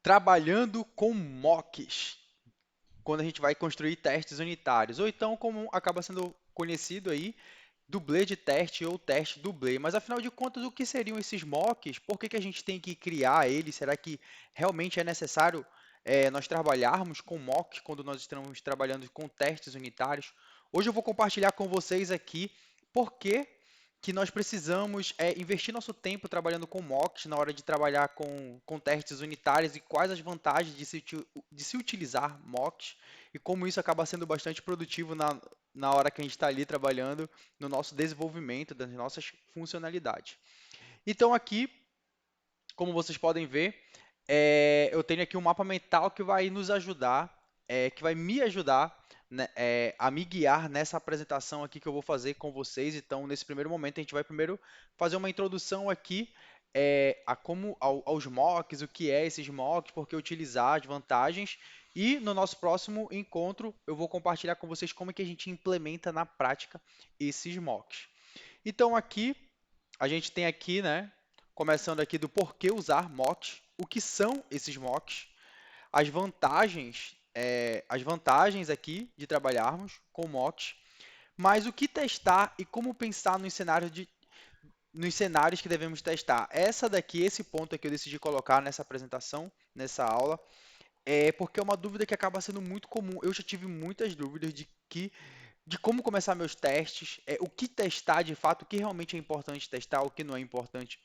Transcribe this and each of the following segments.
trabalhando com mocks, quando a gente vai construir testes unitários, ou então como acaba sendo conhecido aí, dublê de teste ou teste dublê. Mas afinal de contas, o que seriam esses mocks? Por que que a gente tem que criar eles? Será que realmente é necessário nós trabalharmos com mocks quando nós estamos trabalhando com testes unitários? Hoje eu vou compartilhar com vocês aqui por que nós precisamos investir nosso tempo trabalhando com mocks na hora de trabalhar com testes unitários e quais as vantagens de se utilizar mocks e como isso acaba sendo bastante produtivo na hora que a gente está ali trabalhando no nosso desenvolvimento das nossas funcionalidades. Então aqui, como vocês podem ver, eu tenho aqui um mapa mental que vai nos ajudar, que vai me ajudar, né, a me guiar nessa apresentação aqui que eu vou fazer com vocês. Então, nesse primeiro momento, a gente vai primeiro fazer uma introdução aqui aos mocks, o que é esses mocks, por que utilizar, as vantagens. E no nosso próximo encontro, eu vou compartilhar com vocês como é que a gente implementa na prática esses mocks. Então, aqui a gente tem aqui, né, começando aqui do porquê usar mocks, o que são esses mocks, as vantagens aqui de trabalharmos com mocks, mas o que testar e como pensar nos cenários que devemos testar. Esse ponto aqui eu decidi colocar nessa apresentação, nessa aula, porque é uma dúvida que acaba sendo muito comum. Eu já tive muitas dúvidas de como começar meus testes, o que testar de fato, o que realmente é importante testar, o que não é importante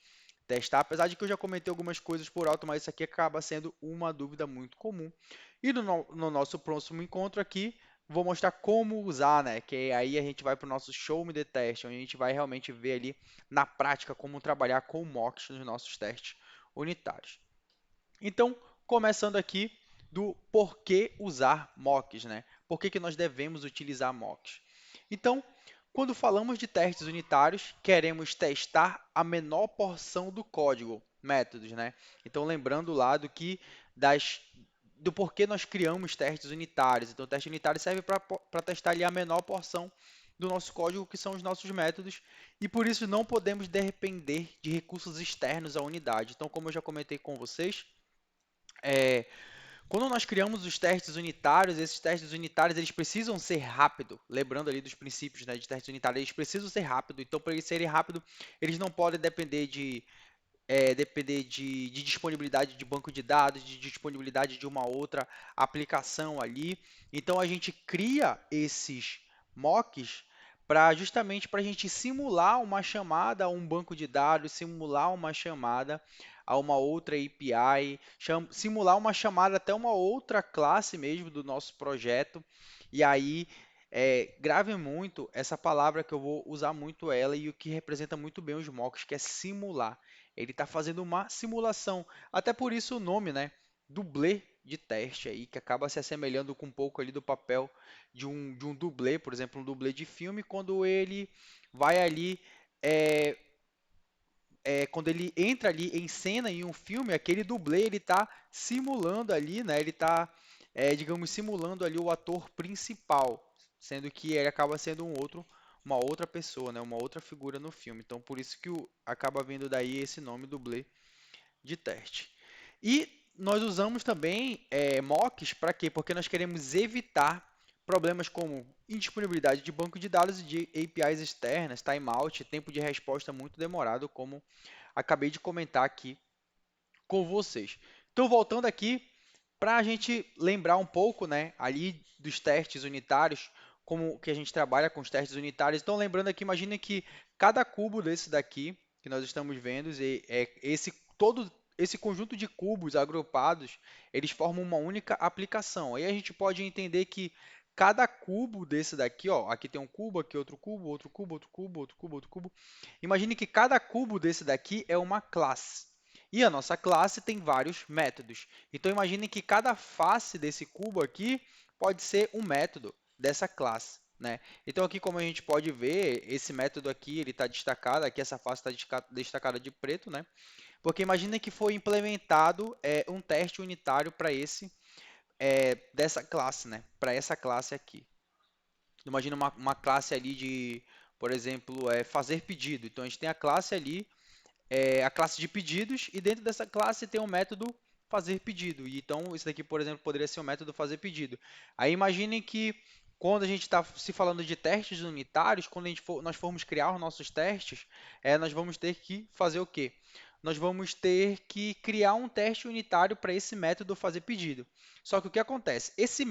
testar, apesar de que eu já comentei algumas coisas por alto, mas isso aqui acaba sendo uma dúvida muito comum. E no nosso próximo encontro aqui, vou mostrar como usar, né? Que aí a gente vai para o nosso Show Me the Test, onde a gente vai realmente ver ali na prática como trabalhar com mocks nos nossos testes unitários. Então, começando aqui do porquê usar mocks, né? Por que que nós devemos utilizar mocks? Então, quando falamos de testes unitários, queremos testar a menor porção do código, métodos, né? Então, lembrando lá das, do porquê nós criamos testes unitários. Então, o teste unitário serve para testar ali a menor porção do nosso código, que são os nossos métodos, e por isso não podemos depender de recursos externos à unidade. Então, como eu já comentei com vocês, é, quando nós criamos os testes unitários, esses testes unitários eles precisam ser rápido, lembrando ali dos princípios, né, de testes unitários, eles precisam ser rápido. Então, para eles serem rápido, eles não podem depender de disponibilidade de banco de dados, de disponibilidade de uma outra aplicação ali. Então, a gente cria esses mocks justamente para a gente simular uma chamada a um banco de dados, simular uma chamada a uma outra API, simular uma chamada até uma outra classe mesmo do nosso projeto. E aí, grave muito essa palavra que eu vou usar muito ela e o que representa muito bem os mocks, que é simular. Ele está fazendo uma simulação. Até por isso o nome, né? Dublê de teste aí, que acaba se assemelhando com um pouco ali do papel de um dublê, por exemplo, um dublê de filme, quando ele vai ali, é, quando ele entra ali em cena em um filme, aquele dublê ele está simulando ali, né? Ele está, digamos, simulando ali o ator principal, sendo que ele acaba sendo uma outra pessoa, né? Uma outra figura no filme. Então, por isso que acaba vindo daí esse nome dublê de teste. E nós usamos também mocks para quê? Porque nós queremos evitar problemas como indisponibilidade de banco de dados e de APIs externas, timeout, tempo de resposta muito demorado, como acabei de comentar aqui com vocês. Então, voltando aqui, para a gente lembrar um pouco, né, ali dos testes unitários, como que a gente trabalha com os testes unitários. Então, lembrando aqui, imagine que cada cubo desse daqui, que nós estamos vendo, todo esse conjunto de cubos agrupados, eles formam uma única aplicação. Aí a gente pode entender que cada cubo desse daqui, ó, aqui tem um cubo, aqui outro cubo, outro cubo, outro cubo, outro cubo, outro cubo. Imagine que cada cubo desse daqui é uma classe. E a nossa classe tem vários métodos. Então imagine que cada face desse cubo aqui pode ser um método dessa classe, né? Então aqui como a gente pode ver, esse método aqui ele está destacado, aqui essa face está destacada de preto, né? Porque imagine que foi implementado um teste unitário para dessa classe, né? Para essa classe aqui. Imagina uma classe ali de, por exemplo, fazer pedido. Então a gente tem a classe ali a classe de pedidos e dentro dessa classe tem o método fazer pedido. E então, esse daqui, por exemplo, poderia ser o método fazer pedido. Aí imaginem que quando a gente está se falando de testes unitários, quando nós formos criar os nossos testes, nós vamos ter que fazer o quê? Nós vamos ter que criar um teste unitário para esse método fazer pedido. Só que o que acontece? Esse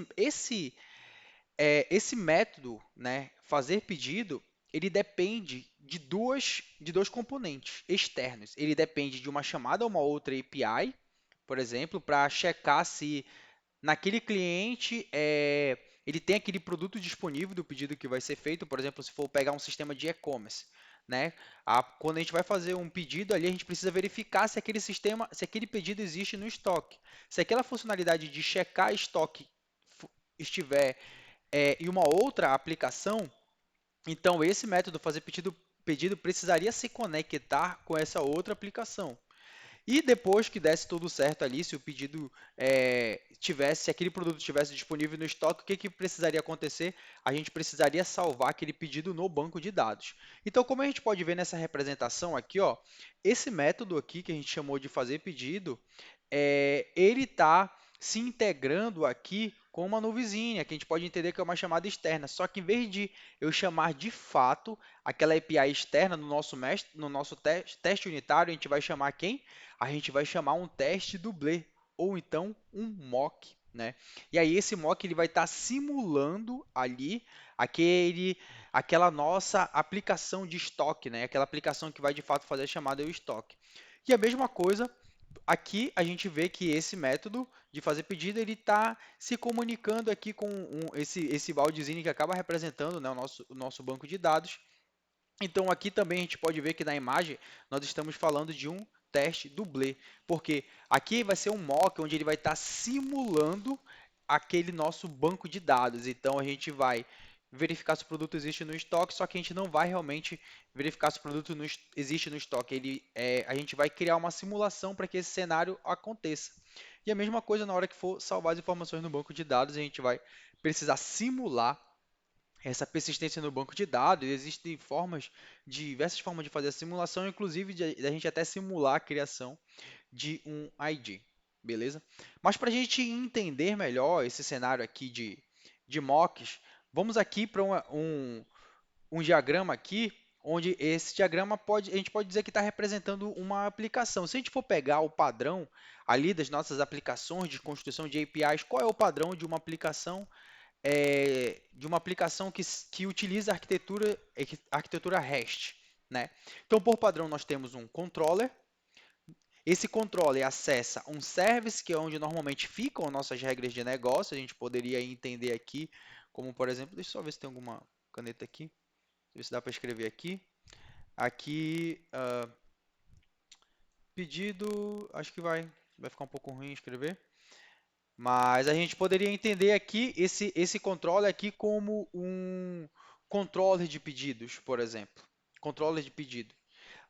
método, né, fazer pedido, ele depende de dois componentes externos. Ele depende de uma chamada a uma outra API, por exemplo, para checar se naquele cliente ele tem aquele produto disponível do pedido que vai ser feito. Por exemplo, se for pegar um sistema de e-commerce, né? Quando a gente vai fazer um pedido ali, a gente precisa verificar se aquele sistema, se aquele pedido existe no estoque. Se aquela funcionalidade de checar estoque estiver em uma outra aplicação, então esse método fazer pedido precisaria se conectar com essa outra aplicação. E depois que desse tudo certo ali, se o pedido se aquele produto estivesse disponível no estoque, o que, que precisaria acontecer? A gente precisaria salvar aquele pedido no banco de dados. Então, como a gente pode ver nessa representação aqui, ó, esse método aqui que a gente chamou de fazer pedido, ele está se integrando aqui com uma nuvezinha, que a gente pode entender que é uma chamada externa. Só que em vez de eu chamar de fato aquela API externa no nosso teste unitário, a gente vai chamar quem? A gente vai chamar um teste dublê, ou então um mock, né? E aí esse mock ele vai estar simulando ali aquela nossa aplicação de estoque, né? Aquela aplicação que vai de fato fazer a chamada ao estoque. E a mesma coisa aqui a gente vê que esse método de fazer pedido ele está se comunicando aqui com esse baldezinho que acaba representando, né, o nosso banco de dados. Então aqui também a gente pode ver que na imagem nós estamos falando de um teste dublê, porque aqui vai ser um mock onde ele vai estar simulando aquele nosso banco de dados. Então a gente vai verificar se o produto existe no estoque, só que a gente não vai realmente verificar se o produto existe no estoque. A gente vai criar uma simulação para que esse cenário aconteça. E a mesma coisa na hora que for salvar as informações no banco de dados, a gente vai precisar simular essa persistência no banco de dados. Existem diversas formas de fazer a simulação, inclusive da gente até simular a criação de um ID, beleza? Mas para a gente entender melhor esse cenário aqui de mocks, vamos aqui para um diagrama aqui, onde esse diagrama a gente pode dizer que está representando uma aplicação. Se a gente for pegar o padrão ali das nossas aplicações de construção de APIs, qual é o padrão de uma aplicação que utiliza a arquitetura REST, né? Então, por padrão, nós temos um controller. Esse controller acessa um service, que é onde normalmente ficam nossas regras de negócio. A gente poderia entender aqui, como por exemplo, deixa eu só ver se tem alguma caneta aqui, ver se dá para escrever aqui. Aqui, pedido, acho que vai ficar um pouco ruim escrever. Mas a gente poderia entender aqui esse controle aqui como um controller de pedidos, por exemplo. Controller de pedido.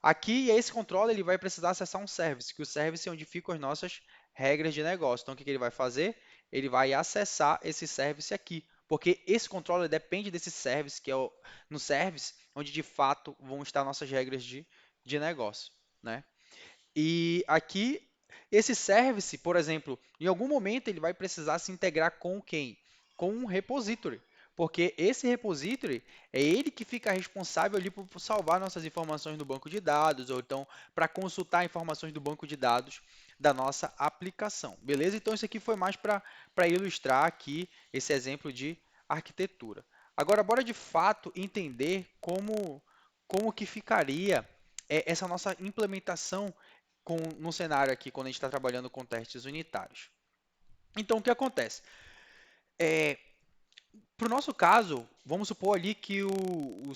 Aqui, esse controller ele vai precisar acessar um service, que o service é onde ficam as nossas regras de negócio. Então, o que ele vai fazer? Ele vai acessar esse service aqui, porque esse controller depende desse service, que é no service onde de fato vão estar nossas regras de negócio, né? E aqui, esse service, por exemplo, em algum momento ele vai precisar se integrar com quem? Com um repository. Porque esse repository é ele que fica responsável ali por salvar nossas informações no banco de dados, ou então para consultar informações do banco de dados da nossa aplicação. Beleza? Então isso aqui foi mais para ilustrar aqui esse exemplo de arquitetura. Agora, bora de fato entender como que ficaria essa nossa implementação no cenário aqui, quando a gente está trabalhando com testes unitários. Então, o que acontece? Para o nosso caso, vamos supor ali que o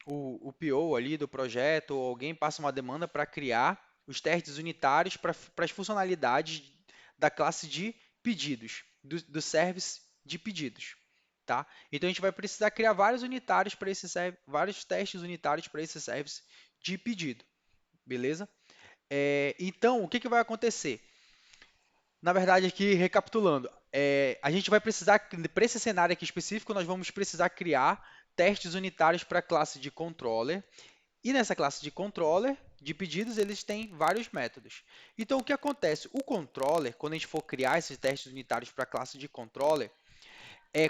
PO ali do projeto, ou alguém passa uma demanda para criar os testes unitários para as funcionalidades da classe de pedidos, do service de pedidos. Tá? Então, a gente vai precisar criar vários testes unitários para esse service de pedido. Beleza? Então, o que vai acontecer? Na verdade, aqui recapitulando, a gente vai precisar, para esse cenário aqui específico, nós vamos precisar criar testes unitários para a classe de controller. E nessa classe de controller, de pedidos, eles têm vários métodos. Então, o que acontece? O controller, quando a gente for criar esses testes unitários para a classe de controller,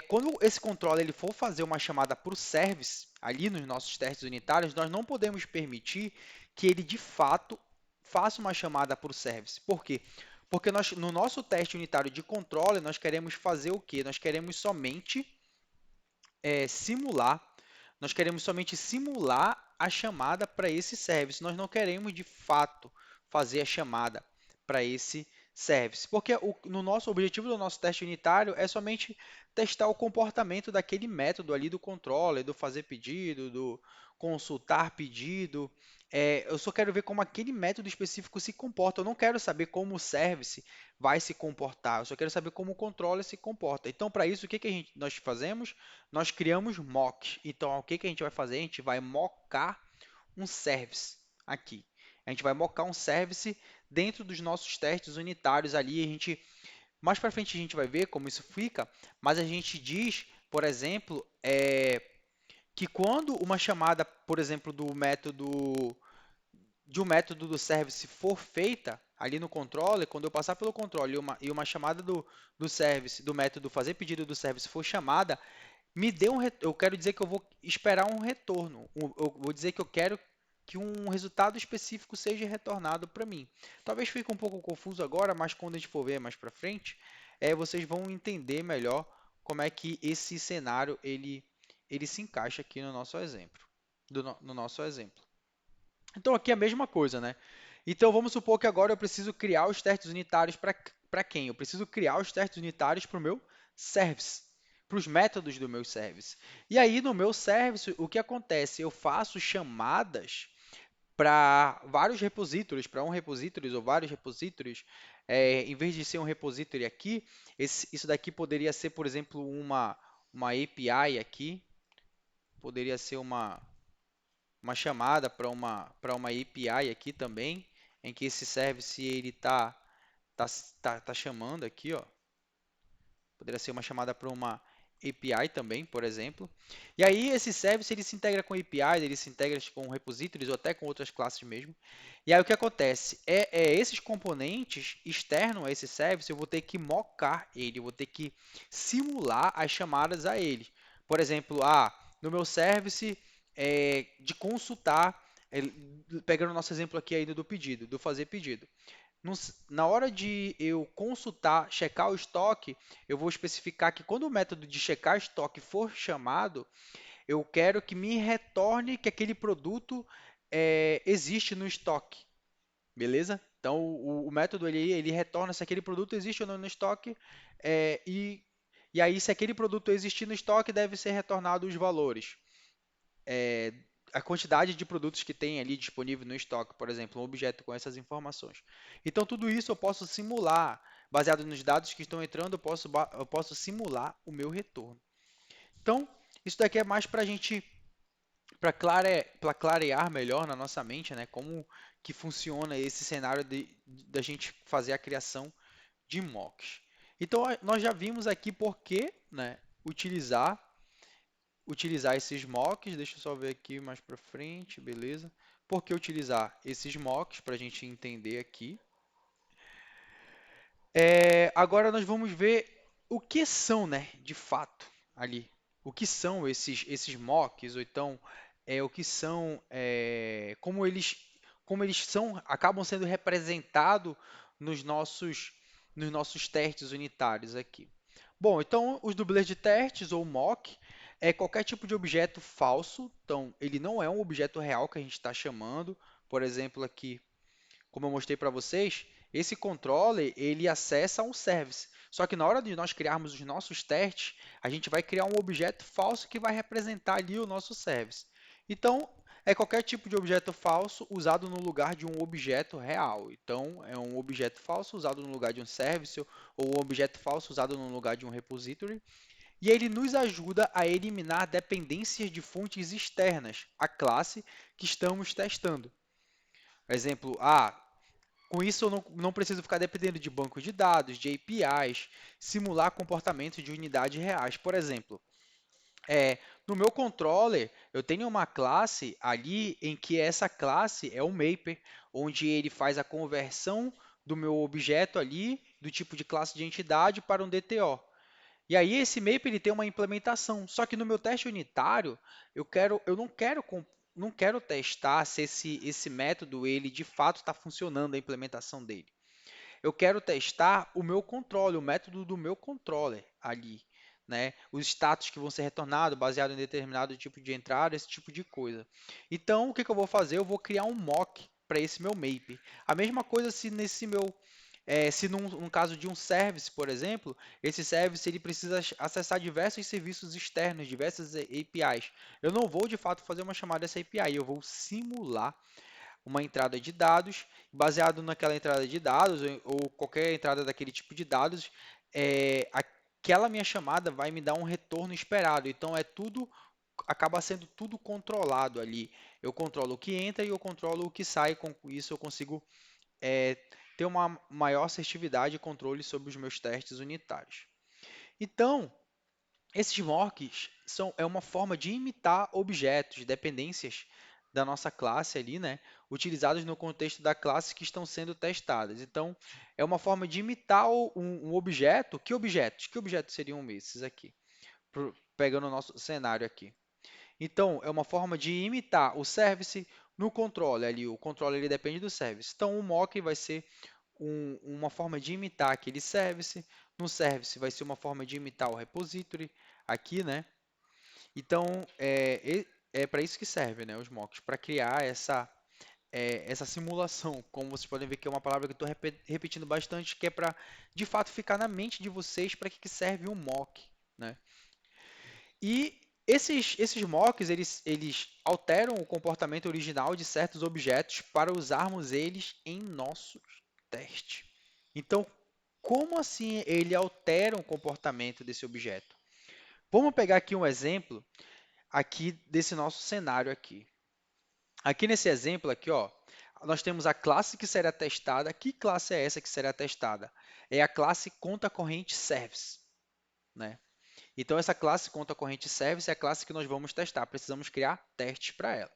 quando esse controller ele for fazer uma chamada para o service, ali nos nossos testes unitários, nós não podemos permitir que ele, de fato, faça uma chamada para o service. Por quê? Porque no nosso teste unitário de controller, nós queremos fazer o quê? Nós queremos somente simular nós queremos somente simular a chamada para esse service. Nós não queremos, de fato, fazer a chamada para esse service. Porque no nosso objetivo do nosso teste unitário é somente testar o comportamento daquele método ali do controller, do fazer pedido, do consultar pedido. Eu só quero ver como aquele método específico se comporta. Eu não quero saber como o service vai se comportar. Eu só quero saber como o controller se comporta. Então, para isso, o que que nós fazemos? Nós criamos mocks. Então, o que que a gente vai fazer? A gente vai mocar um service aqui. A gente vai mocar um service dentro dos nossos testes unitários ali. Mais para frente a gente vai ver como isso fica, mas a gente diz, por exemplo, que quando uma chamada, por exemplo, de um método do service for feita ali no controller, quando eu passar pelo controller e uma chamada do service, do método fazer pedido do service for chamada, eu quero dizer que eu vou esperar um retorno. Eu vou dizer que eu quero que um resultado específico seja retornado para mim. Talvez fique um pouco confuso agora, mas quando a gente for ver mais para frente, vocês vão entender melhor como é que esse cenário ele se encaixa aqui no nosso exemplo. No nosso exemplo. Então aqui é a mesma coisa, né? Então vamos supor que agora eu preciso criar os testes unitários para quem? Eu preciso criar os testes unitários para o meu service, para os métodos do meu service. E aí no meu service, o que acontece? Eu faço chamadas para vários repositórios, para um repositório ou vários repositórios. Em vez de ser um repository aqui, isso daqui poderia ser, por exemplo, uma API aqui, poderia ser uma chamada para uma API aqui também, em que esse service ele tá chamando aqui, ó. Poderia ser uma chamada para uma API também, por exemplo. E aí esse service ele se integra com APIs, ele se integra com repositórios ou até com outras classes mesmo. E aí o que acontece? Esses componentes externos a esse service, eu vou ter que mocar ele, eu vou ter que simular as chamadas a ele. Por exemplo, no meu service de consultar, pegando o nosso exemplo aqui ainda do pedido, do fazer pedido. Na hora de eu consultar, checar o estoque, eu vou especificar que quando o método de checar estoque for chamado, eu quero que me retorne que aquele produto existe no estoque, beleza? Então, o método ele retorna se aquele produto existe ou não no estoque, é, e, e aí se aquele produto existir no estoque, deve ser retornado os valores. É, a quantidade de produtos que tem ali disponível no estoque, por exemplo, um objeto com essas informações. Então, tudo isso eu posso simular, baseado nos dados que estão entrando, eu posso simular o meu retorno. Então, isso daqui é mais para a gente, para clarear melhor na nossa mente, né, como que funciona esse cenário da gente fazer a criação de mocks. Então, nós já vimos aqui por que, né, utilizar esses mocks. Deixa eu só ver aqui mais para frente, beleza? Por que utilizar esses mocks para a gente entender aqui? Agora nós vamos ver o que são, né, de fato, ali. O que são esses mocks, ou então o que são, como eles acabam sendo representados nos nossos testes unitários aqui. Bom, então os dublês de testes ou mock é qualquer tipo de objeto falso. Então, ele não é um objeto real que a gente está chamando. Por exemplo, aqui, como eu mostrei para vocês, esse controller ele acessa um service. Só que na hora de nós criarmos os nossos testes, a gente vai criar um objeto falso que vai representar ali o nosso service. Então, é qualquer tipo de objeto falso usado no lugar de um objeto real. Então, é um objeto falso usado no lugar de um service ou um objeto falso usado no lugar de um repository. E ele nos ajuda a eliminar dependências de fontes externas à classe que estamos testando. Exemplo, com isso eu não preciso ficar dependendo de bancos de dados, de APIs, simular comportamentos de unidades reais. Por exemplo, No meu controller, eu tenho uma classe ali em que essa classe é o mapper, onde ele faz a conversão do meu objeto ali, do tipo de classe de entidade para um DTO. E aí esse mapper ele tem uma implementação. Só que no meu teste unitário, eu não quero testar se esse método ele de fato está funcionando a implementação dele. Eu quero testar o meu controle, o método do meu controller ali, né? Os status que vão ser retornados baseado em determinado tipo de entrada, esse tipo de coisa. Então, o que que eu vou fazer? Eu vou criar um mock para esse meu map. A mesma coisa se nesse meu se num caso de um service, por exemplo, esse service ele precisa acessar diversos serviços externos, diversas APIs. Eu não vou de fato fazer uma chamada dessa API, eu vou simular uma entrada de dados, baseado naquela entrada de dados ou qualquer entrada daquele tipo de dados, aquela minha chamada vai me dar um retorno esperado. Então acaba sendo tudo controlado ali. Eu controlo o que entra e eu controlo o que sai. Com isso eu consigo é, ter uma maior assertividade e controle sobre os meus testes unitários. Então, esses mocks é uma forma de imitar objetos, dependências da nossa classe ali, né? Utilizados no contexto da classe que estão sendo testadas. Então, é uma forma de imitar um objeto. Que objetos? Que objetos seriam esses aqui? Pegando o nosso cenário aqui. Então, é uma forma de imitar o service no controle ali. O controle ele depende do service. Então, o mock vai ser uma forma de imitar aquele service. No service vai ser uma forma de imitar o repository aqui, né? Então, é para isso que serve, né, os mocks, para criar essa simulação. Como vocês podem ver que é uma palavra que eu estou repetindo bastante, que é para, de fato, ficar na mente de vocês para que serve um mock, né? E esses mocks, eles alteram o comportamento original de certos objetos para usarmos eles em nossos testes. Então, como assim ele altera o comportamento desse objeto? Vamos pegar aqui um exemplo aqui desse nosso cenário aqui. Aqui nesse exemplo aqui, ó, nós temos a classe que será testada. Que classe é essa que será testada? É a classe conta corrente service, né? Então essa classe conta corrente service é a classe que nós vamos testar. Precisamos criar testes para ela.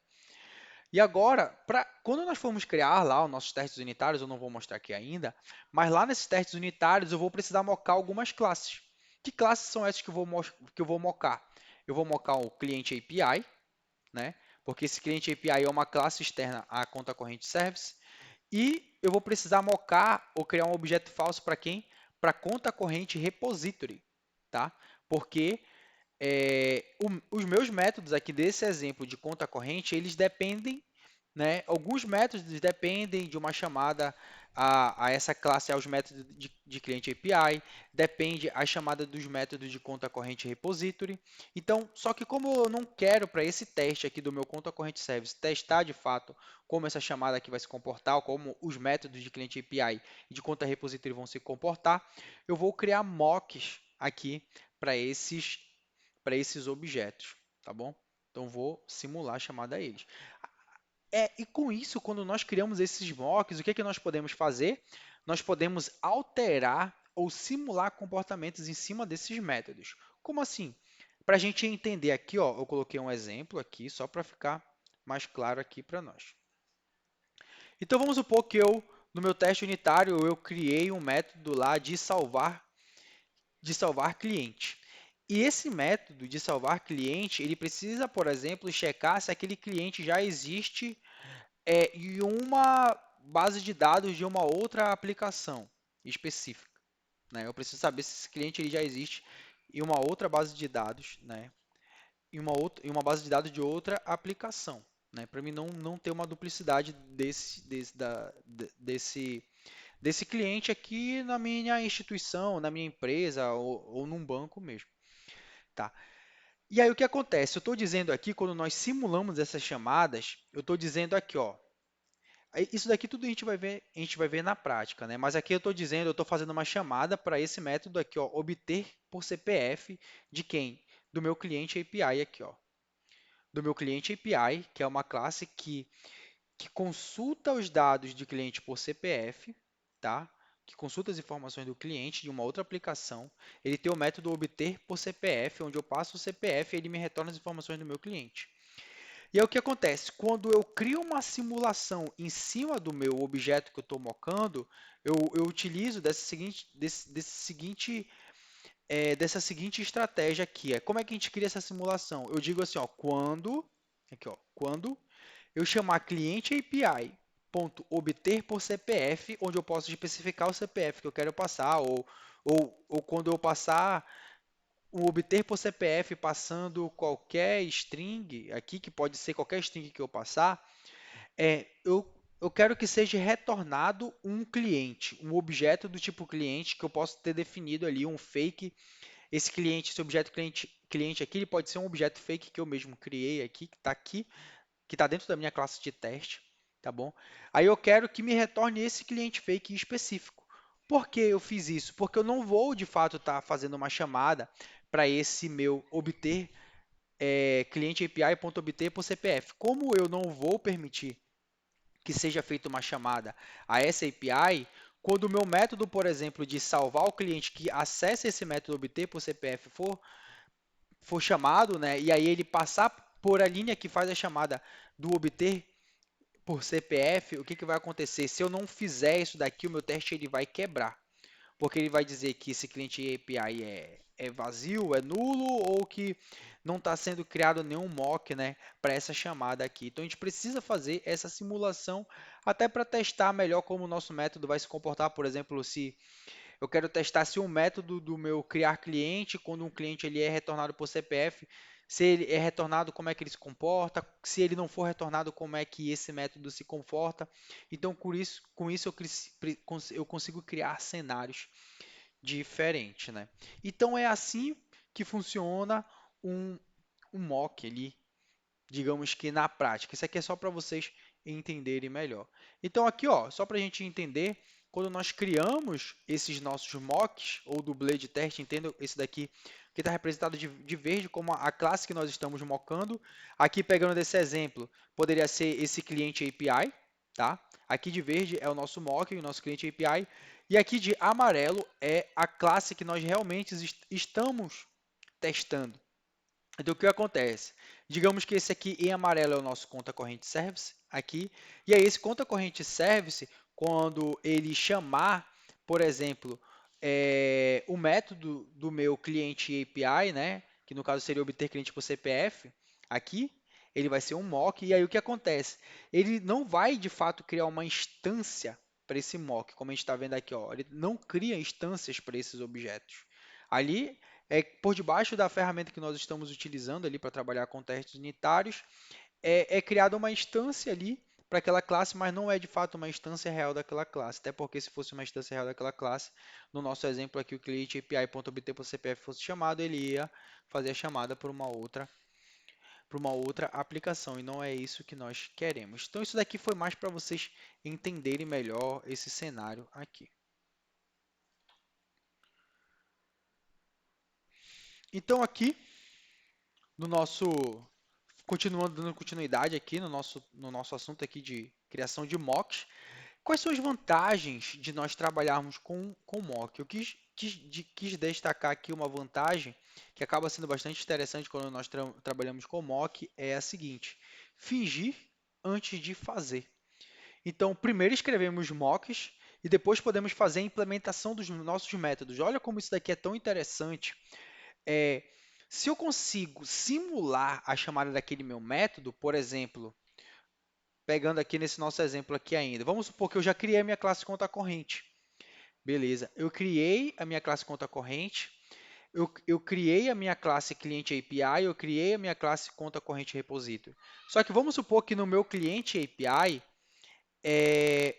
E agora, quando nós formos criar lá os nossos testes unitários, eu não vou mostrar aqui ainda, mas lá nesses testes unitários eu vou precisar mocar algumas classes. Que classes são essas que eu vou mocar? Eu vou mocar o cliente API, né? Porque esse cliente API é uma classe externa à conta corrente service. E eu vou precisar mocar ou criar um objeto falso para quem? Para conta corrente repository, tá? Porque os meus métodos aqui desse exemplo de conta corrente, eles dependem, né? Alguns métodos dependem de uma chamada a essa classe, aos métodos de cliente API, depende a chamada dos métodos de conta corrente repository. Então, só que como eu não quero para esse teste aqui do meu conta corrente service testar de fato como essa chamada aqui vai se comportar, como os métodos de cliente API e de conta repository vão se comportar, eu vou criar mocks aqui para esses objetos, tá bom? Então vou simular a chamada a eles. E com isso, quando nós criamos esses mocks, o que é que nós podemos fazer? Nós podemos alterar ou simular comportamentos em cima desses métodos. Como assim? Para a gente entender aqui, ó, eu coloquei um exemplo aqui só para ficar mais claro aqui para nós. Então vamos supor que no meu teste unitário, eu criei um método lá de salvar cliente. E esse método de salvar cliente, ele precisa, por exemplo, checar se aquele cliente já existe em uma base de dados de uma outra aplicação específica, né? Eu preciso saber se esse cliente ele já existe em uma outra base de dados, né? Em uma base de dados de outra aplicação, né? Para mim não ter uma duplicidade desse cliente aqui na minha instituição, na minha empresa ou num banco mesmo. Tá? E aí o que acontece? Eu estou dizendo aqui, quando nós simulamos essas chamadas, eu estou dizendo aqui, ó, isso daqui tudo a gente vai ver na prática, né? Mas aqui eu estou dizendo, eu estou fazendo uma chamada para esse método aqui, ó, obter por CPF de quem? Do meu cliente API aqui, ó. Do meu cliente API, que é uma classe que consulta os dados de cliente por CPF, tá? que consulta as informações do cliente de uma outra aplicação. Ele tem o método obter por CPF, onde eu passo o CPF e ele me retorna as informações do meu cliente. E aí o que acontece? Quando eu crio uma simulação em cima do meu objeto que eu estou mocando, eu utilizo dessa seguinte estratégia aqui. Como é que a gente cria essa simulação? Eu digo assim, ó, quando eu chamar cliente API ponto obter por CPF, onde eu posso especificar o CPF que eu quero passar, ou quando eu passar o obter por CPF passando qualquer string aqui, que pode ser qualquer string que eu passar, eu quero que seja retornado um cliente, um objeto do tipo cliente que eu posso ter definido ali, um fake. Esse cliente, esse objeto cliente aqui, ele pode ser um objeto fake que eu mesmo criei aqui, que está dentro da minha classe de teste, tá bom? Aí eu quero que me retorne esse cliente fake específico. Por que eu fiz isso? Porque eu não vou, de fato, estar fazendo uma chamada para esse meu obter cliente API.obter por CPF. Como eu não vou permitir que seja feita uma chamada a essa API, quando o meu método, por exemplo, de salvar o cliente que acessa esse método obter por CPF for chamado, né, e aí ele passar por a linha que faz a chamada do obter por CPF, o que, que vai acontecer? Se eu não fizer isso daqui, o meu teste ele vai quebrar, porque ele vai dizer que esse cliente API é vazio, é nulo, ou que não está sendo criado nenhum mock, né, para essa chamada aqui. Então a gente precisa fazer essa simulação até para testar melhor como o nosso método vai se comportar. Por exemplo, se eu quero testar se o método do meu criar cliente, quando um cliente ele é retornado por CPF, se ele é retornado, como é que ele se comporta, se ele não for retornado, como é que esse método se comporta. Então, com isso eu consigo criar cenários diferentes, né? Então, é assim que funciona um, um mock ali, digamos que na prática. Isso aqui é só para vocês entenderem melhor. Então aqui, ó, só para a gente entender, quando nós criamos esses nossos mocks ou dublê de teste, entenda esse daqui que está representado de verde como a classe que nós estamos mockando. Aqui pegando desse exemplo, poderia ser esse cliente API, tá? Aqui de verde é o nosso mock, o nosso cliente API, e aqui de amarelo é a classe que nós realmente estamos testando. Então, o que acontece? Digamos que esse aqui em amarelo é o nosso conta corrente service aqui, e aí esse conta corrente service, quando ele chamar, por exemplo, o método do meu cliente API, né, que no caso seria obter cliente por CPF, aqui, ele vai ser um mock, e aí o que acontece? Ele não vai de fato criar uma instância para esse mock, como a gente está vendo aqui, ó, ele não cria instâncias para esses objetos. Ali por debaixo da ferramenta que nós estamos utilizando ali para trabalhar com testes unitários, é criada uma instância ali para aquela classe, mas não é de fato uma instância real daquela classe. Até porque se fosse uma instância real daquela classe, no nosso exemplo aqui, o cliente API.obter por CPF fosse chamado, ele ia fazer a chamada por uma outra aplicação, e não é isso que nós queremos. Então isso daqui foi mais para vocês entenderem melhor esse cenário aqui. Então aqui, no nosso continuando dando continuidade aqui no nosso assunto aqui de criação de mocks, quais são as vantagens de nós trabalharmos com mock? Eu quis destacar aqui uma vantagem que acaba sendo bastante interessante quando nós trabalhamos com mock, é a seguinte: fingir antes de fazer. Então, primeiro escrevemos mocks e depois podemos fazer a implementação dos nossos métodos. Olha como isso daqui é tão interessante. É, se eu consigo simular a chamada daquele meu método, por exemplo, pegando aqui nesse nosso exemplo aqui ainda, vamos supor que eu já criei a minha classe conta corrente. Beleza, eu criei a minha classe conta corrente, eu criei a minha classe cliente API, eu criei a minha classe conta corrente repository. Só que vamos supor que no meu cliente API,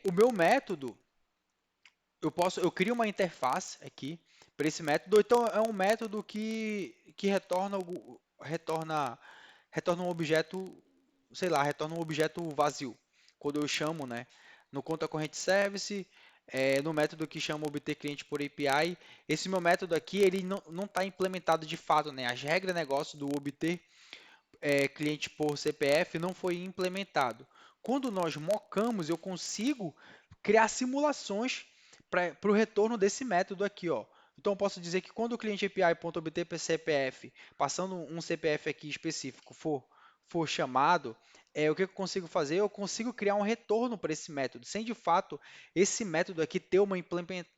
o meu método, eu crio uma interface aqui para esse método, então é um método que retorna um objeto, sei lá, retorna um objeto vazio. Quando eu chamo, né, no conta corrente service, no método que chama obter cliente por API, esse meu método aqui ele não está implementado de fato, né? As regras de negócio do obter cliente por CPF não foi implementado. Quando nós mocamos, eu consigo criar simulações para o retorno desse método aqui, ó. Então, eu posso dizer que quando o cliente API.obter CPF, passando um CPF aqui específico, for chamado, o que eu consigo fazer? Eu consigo criar um retorno para esse método, sem de fato esse método aqui ter uma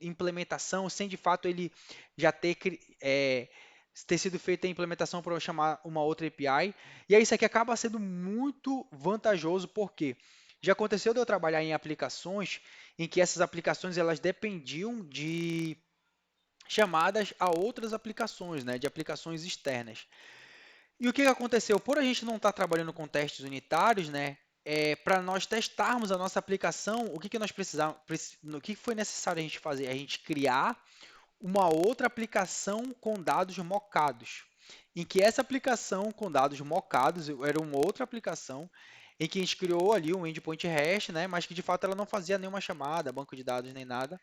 implementação, sem de fato ele já ter sido feita a implementação para eu chamar uma outra API. E aí isso aqui acaba sendo muito vantajoso, porque já aconteceu de eu trabalhar em aplicações em que essas aplicações elas dependiam de chamadas a outras aplicações, né, de aplicações externas. E o que que aconteceu? Por a gente não estar trabalhando com testes unitários, né, para nós testarmos a nossa aplicação, o que que nós precisamos, o que foi necessário a gente fazer? A gente criar uma outra aplicação com dados mocados, em que essa aplicação com dados mocados era uma outra aplicação em que a gente criou ali um endpoint REST, né, mas que de fato ela não fazia nenhuma chamada, banco de dados nem nada,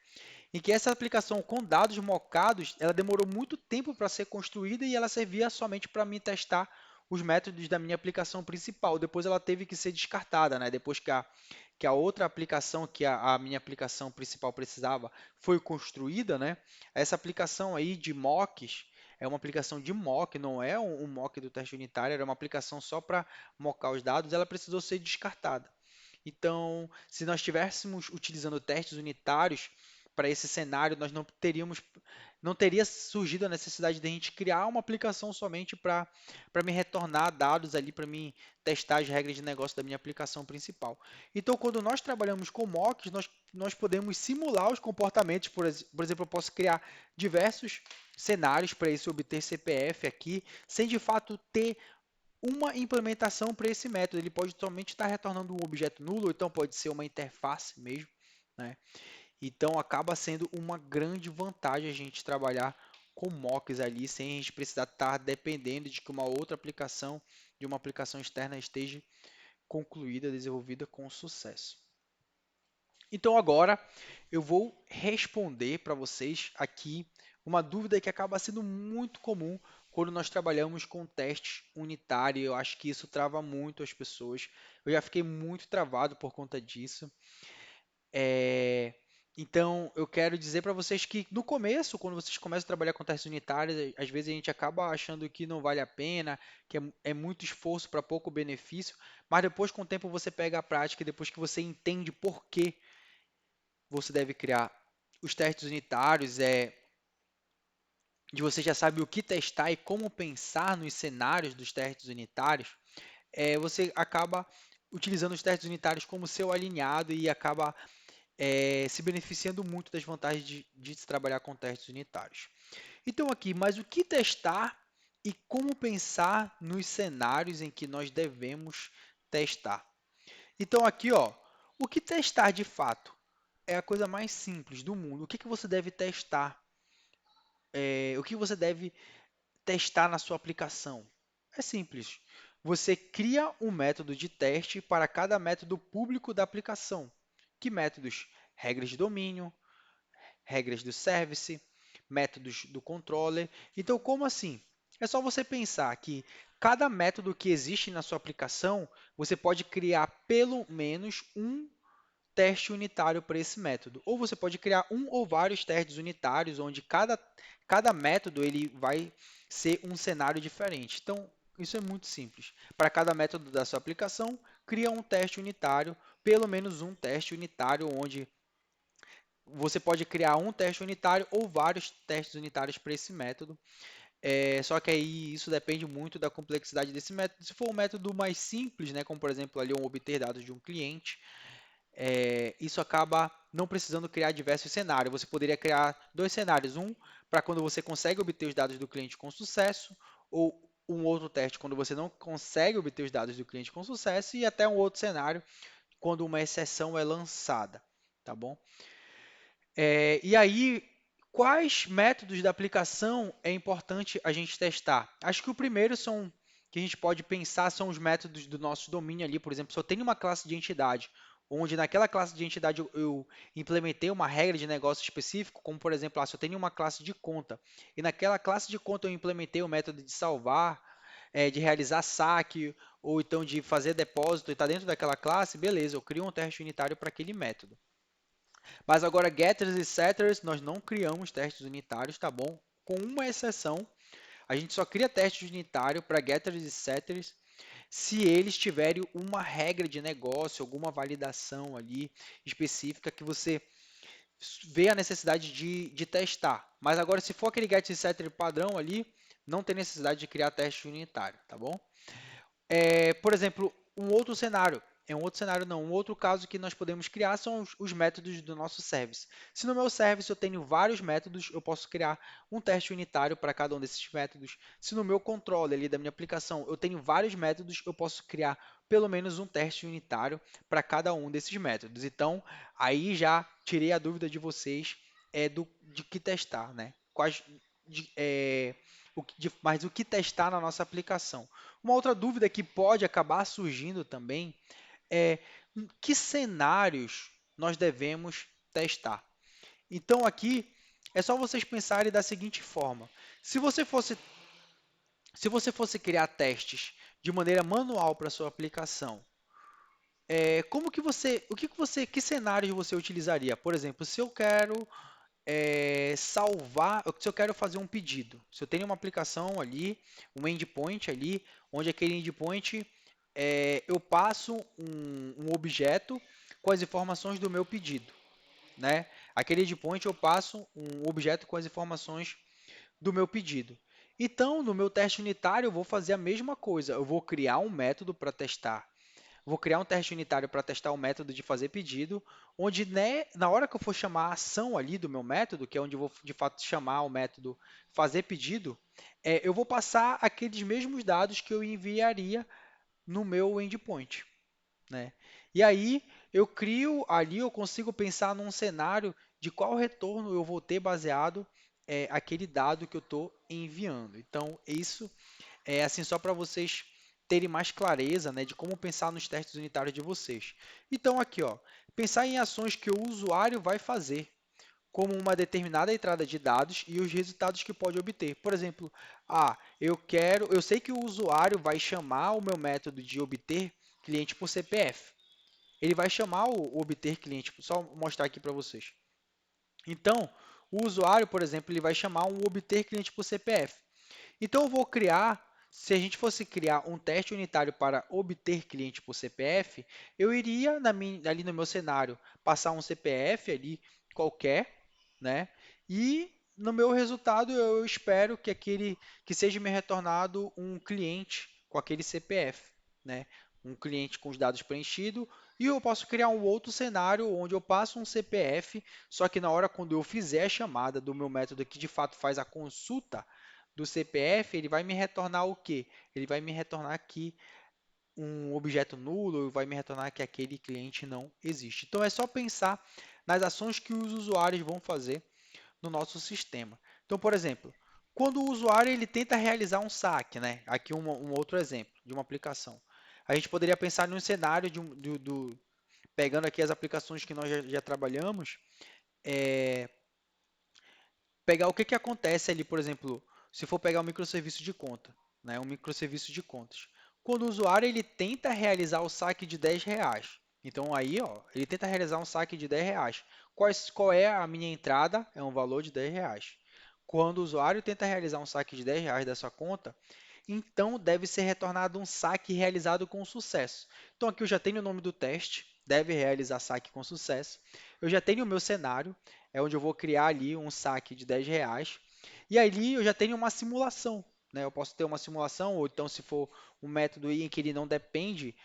em que essa aplicação com dados mocados, ela demorou muito tempo para ser construída e ela servia somente para me testar os métodos da minha aplicação principal. Depois ela teve que ser descartada, né? Depois que a outra aplicação que a minha aplicação principal precisava foi construída, né? Essa aplicação aí de mocks é uma aplicação de mock, não é um mock do teste unitário, era uma aplicação só para mocar os dados, ela precisou ser descartada. Então, se nós estivéssemos utilizando testes unitários para esse cenário, nós não teria surgido a necessidade de a gente criar uma aplicação somente para me retornar dados ali, para me testar as regras de negócio da minha aplicação principal. Então, quando nós trabalhamos com mocks, nós podemos simular os comportamentos, por exemplo, eu posso criar diversos cenários para esse obter CPF aqui, sem de fato ter uma implementação para esse método. Ele pode somente estar retornando um objeto nulo, ou então pode ser uma interface mesmo, né? Então acaba sendo uma grande vantagem a gente trabalhar com mocks ali, sem a gente precisar estar dependendo de que uma outra aplicação, de uma aplicação externa esteja concluída, desenvolvida com sucesso. Então agora eu vou responder para vocês aqui uma dúvida que acaba sendo muito comum quando nós trabalhamos com testes unitários. Eu acho que isso trava muito as pessoas. Eu já fiquei muito travado por conta disso. É, Então, eu quero dizer para vocês que no começo, quando vocês começam a trabalhar com testes unitários, às vezes a gente acaba achando que não vale a pena, que é muito esforço para pouco benefício, mas depois, com o tempo, você pega a prática e depois que você entende por que você deve criar os testes unitários, de você já sabe o que testar e como pensar nos cenários dos testes unitários, você acaba utilizando os testes unitários como seu alinhado e acaba se beneficiando muito das vantagens de se trabalhar com testes unitários. Então aqui, mas o que testar e como pensar nos cenários em que nós devemos testar? Então aqui, ó, o que testar de fato? É a coisa mais simples do mundo. O que que você deve testar? O que você deve testar na sua aplicação? É simples. Você cria um método de teste para cada método público da aplicação. Que métodos? Regras de domínio, regras do service, métodos do controller. Então, como assim? É só você pensar que cada método que existe na sua aplicação, você pode criar pelo menos um teste unitário para esse método. Ou você pode criar um ou vários testes unitários, onde cada método ele vai ser um cenário diferente. Então, isso é muito simples. Para cada método da sua aplicação, cria um teste unitário, pelo menos um teste unitário, onde você pode criar um teste unitário ou vários testes unitários para esse método. Só que aí isso depende muito da complexidade desse método. Se for um método mais simples, né, como por exemplo ali um obter dados de um cliente, isso acaba não precisando criar diversos cenários. Você poderia criar dois cenários, um para quando você consegue obter os dados do cliente com sucesso, ou um outro teste quando você não consegue obter os dados do cliente com sucesso, e até um outro cenário quando uma exceção é lançada, tá bom? E aí, quais métodos da aplicação é importante a gente testar? Acho que o primeiro que a gente pode pensar são os métodos do nosso domínio ali. Por exemplo, se eu tenho uma classe de entidade, onde naquela classe de entidade eu implementei uma regra de negócio específico, como por exemplo, se eu tenho uma classe de conta, e naquela classe de conta eu implementei o método de salvar, de realizar saque, ou então de fazer depósito e está dentro daquela classe, beleza, eu crio um teste unitário para aquele método. Mas agora, getters e setters, nós não criamos testes unitários, tá bom? Com uma exceção, a gente só cria testes unitários para getters e setters se eles tiverem uma regra de negócio, alguma validação ali específica que você vê a necessidade de testar. Mas agora, se for aquele get e setter padrão ali, não tem necessidade de criar teste unitário, tá bom? Por exemplo, um outro cenário não, um outro caso que nós podemos criar são os métodos do nosso service. Se no meu service eu tenho vários métodos, eu posso criar um teste unitário para cada um desses métodos. Se no meu controle ali da minha aplicação eu tenho vários métodos, eu posso criar pelo menos um teste unitário para cada um desses métodos. Então, aí já tirei a dúvida de vocês de que testar, né? De, é, mas o que testar na nossa aplicação. Uma outra dúvida que pode acabar surgindo também é que cenários nós devemos testar. Então aqui é só vocês pensarem da seguinte forma: se você fosse, se você fosse criar testes de maneira manual para sua aplicação, como que você, o que você, que cenários você utilizaria? Por exemplo, se eu quero salvar, se eu quero fazer um pedido, se eu tenho uma aplicação ali, um endpoint ali, onde aquele endpoint eu passo um objeto com as informações do meu pedido, né? Aquele endpoint eu passo um objeto com as informações do meu pedido. Então, no meu teste unitário, eu vou fazer a mesma coisa. Eu vou criar um método para testar. Vou criar um teste unitário para testar o método de fazer pedido, onde né, na hora que eu for chamar a ação ali do meu método, que é onde eu vou de fato chamar o método fazer pedido, eu vou passar aqueles mesmos dados que eu enviaria no meu endpoint, né? E aí eu crio ali, eu consigo pensar num cenário de qual retorno eu vou ter baseado aquele dado que eu estou enviando. Então, isso é assim só para vocês terem mais clareza, né, de como pensar nos testes unitários de vocês. Então, aqui, ó, pensar em ações que o usuário vai fazer, como uma determinada entrada de dados e os resultados que pode obter. Por exemplo, eu sei que o usuário vai chamar o meu método de obter cliente por CPF. Ele vai chamar o obter cliente, só mostrar aqui para vocês. Então, o usuário, por exemplo, ele vai chamar um obter cliente por CPF. Então, eu vou criar, se a gente fosse criar um teste unitário para obter cliente por CPF, eu iria ali no meu cenário passar um CPF ali qualquer, né? E no meu resultado eu espero que seja me retornado um cliente com aquele CPF, né? Um cliente com os dados preenchidos. E eu posso criar um outro cenário onde eu passo um CPF, só que na hora quando eu fizer a chamada do meu método que de fato faz a consulta do CPF, ele vai me retornar o quê? Ele vai me retornar aqui um objeto nulo, vai me retornar que aquele cliente não existe. Então é só pensar nas ações que os usuários vão fazer no nosso sistema. Então, por exemplo, quando o usuário ele tenta realizar um saque, né? Aqui um outro exemplo de uma aplicação. A gente poderia pensar num cenário pegando aqui as aplicações que nós já trabalhamos, é, pegar o que, que acontece ali, por exemplo, se for pegar um microserviço de conta, né, um microserviço de contas. Quando o usuário ele tenta realizar o saque de R$ 10, então aí ó, ele tenta realizar um saque de R$ 10. Qual é a minha entrada? É um valor de R$ 10. Quando o usuário tenta realizar um saque de R$ 10 da sua conta, então deve ser retornado um saque realizado com sucesso. Então aqui eu já tenho o nome do teste, deve realizar saque com sucesso. Eu já tenho o meu cenário, é onde eu vou criar ali um saque de R$ 10. E ali eu já tenho uma simulação, né? Eu posso ter uma simulação, ou então se for um método em que ele não depende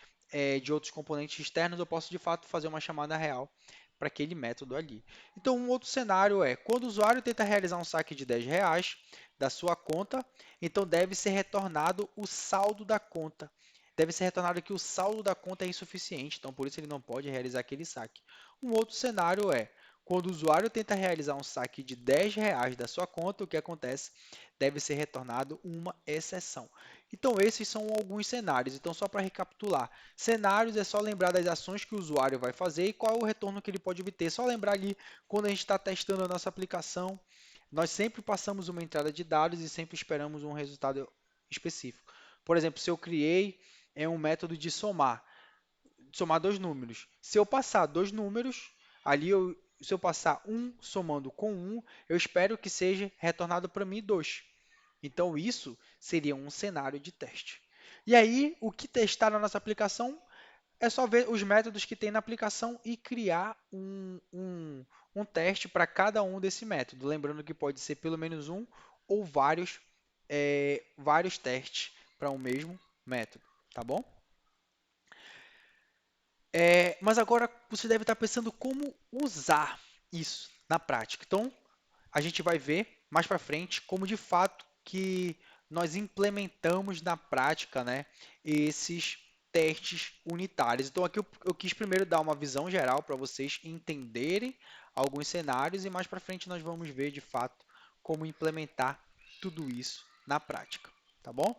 de outros componentes externos, eu posso de fato fazer uma chamada real para aquele método ali. Então, um outro cenário é quando o usuário tenta realizar um saque de R$ 10 da sua conta, então deve ser retornado o saldo da conta. Deve ser retornado que o saldo da conta é insuficiente, então por isso ele não pode realizar aquele saque. Um outro cenário é quando o usuário tenta realizar um saque de R$ 10 da sua conta, o que acontece? Deve ser retornado uma exceção. Então, esses são alguns cenários. Então, só para recapitular, cenários é só lembrar das ações que o usuário vai fazer e qual é o retorno que ele pode obter. Só lembrar ali quando a gente está testando a nossa aplicação, nós sempre passamos uma entrada de dados e sempre esperamos um resultado específico. Por exemplo, se eu criei um método de somar dois números. Se eu passar dois números, ali se eu passar 1 somando com 1, eu espero que seja retornado para mim 2. Então, isso seria um cenário de teste. E aí, o que testar na nossa aplicação é só ver os métodos que tem na aplicação e criar um teste para cada um desse método. Lembrando que pode ser pelo menos um ou vários testes para um mesmo método, tá bom? Mas agora você deve estar pensando como usar isso na prática. Então, a gente vai ver mais para frente como de fato que nós implementamos na prática, né, esses testes unitários. Então aqui eu quis primeiro dar uma visão geral para vocês entenderem alguns cenários e mais para frente nós vamos ver de fato como implementar tudo isso na prática, tá bom?